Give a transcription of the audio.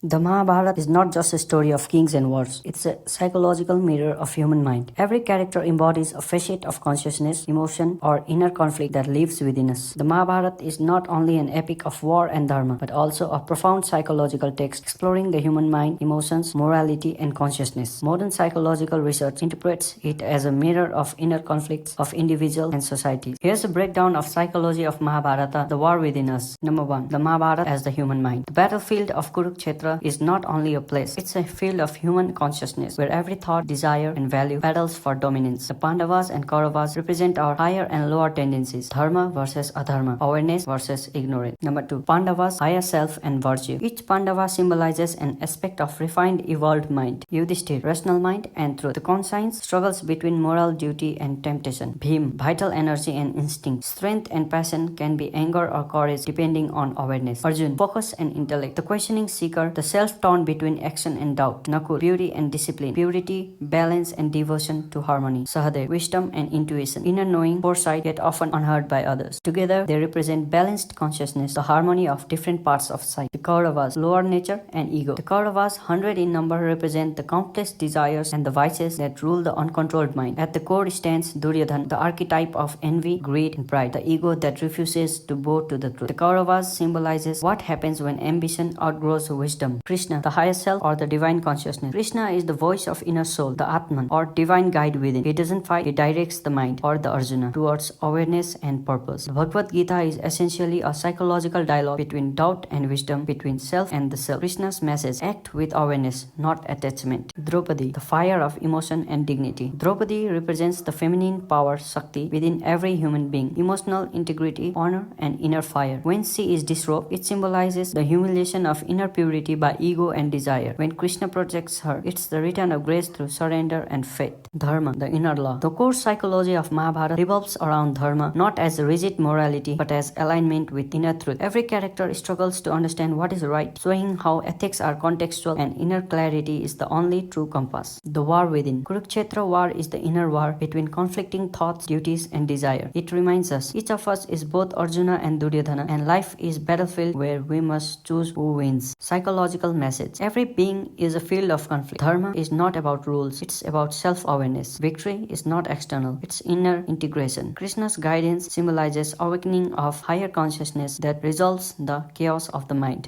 The Mahabharata is not just a story of kings and wars, it's a psychological mirror of human mind. Every character embodies a facet of consciousness, emotion, or inner conflict that lives within us. The Mahabharata is not only an epic of war and dharma, but also a profound psychological text exploring the human mind, emotions, morality, and consciousness. Modern psychological research interprets it as a mirror of inner conflicts of individuals and societies. Here's a breakdown of psychology of Mahabharata, the war within us. Number 1. The Mahabharata as the human mind. The battlefield of Kurukshetra is not only a place, it's a field of human consciousness where every thought, desire, and value battles for dominance. The Pandavas and Kauravas represent our higher and lower tendencies, dharma versus adharma, awareness versus ignorance. Number 2. Pandavas, higher self and virtue. Each Pandava symbolizes an aspect of refined, evolved mind. Yudhishthir, rational mind and truth. The conscience struggles between moral duty and temptation. Bhim, vital energy and instinct. Strength and passion can be anger or courage depending on awareness. Arjun, focus and intellect. The questioning seeker, the self-torn between action and doubt. Nakur, beauty and discipline. Purity, balance and devotion to harmony. Sahadev, wisdom and intuition. Inner knowing, foresight, yet often unheard by others. Together, they represent balanced consciousness, the harmony of different parts of psyche. The Kauravas, lower nature and ego. The Kauravas, 100 in number, represent the countless desires and the vices that rule the uncontrolled mind. At the core stands Duryodhana, the archetype of envy, greed, and pride, the ego that refuses to bow to the truth. The Kauravas symbolizes what happens when ambition outgrows wisdom. Krishna, the higher self or the divine consciousness. Krishna is the voice of inner soul, the Atman or divine guide within. He doesn't fight, he directs the mind or the Arjuna towards awareness and purpose. The Bhagavad Gita is essentially a psychological dialogue between doubt and wisdom, between self and the self. Krishna's message: act with awareness, not attachment. Draupadi, the fire of emotion and dignity. Draupadi represents the feminine power, Shakti, within every human being. Emotional integrity, honor, and inner fire. When she is disrobed, it symbolizes the humiliation of inner purity by ego and desire. When Krishna protects her, it's the return of grace through surrender and faith. Dharma, the inner law. The core psychology of Mahabharata revolves around dharma, not as rigid morality, but as alignment with inner truth. Every character struggles to understand what is right, showing how ethics are contextual and inner clarity is the only true compass. The war within. Kurukshetra war is the inner war between conflicting thoughts, duties, and desire. It reminds us each of us is both Arjuna and Duryodhana, and life is battlefield where we must choose who wins. Psychological message. Every being is a field of conflict. Dharma is not about rules, it's about self-awareness. Victory is not external, it's inner integration. Krishna's guidance symbolizes awakening of higher consciousness that resolves the chaos of the mind.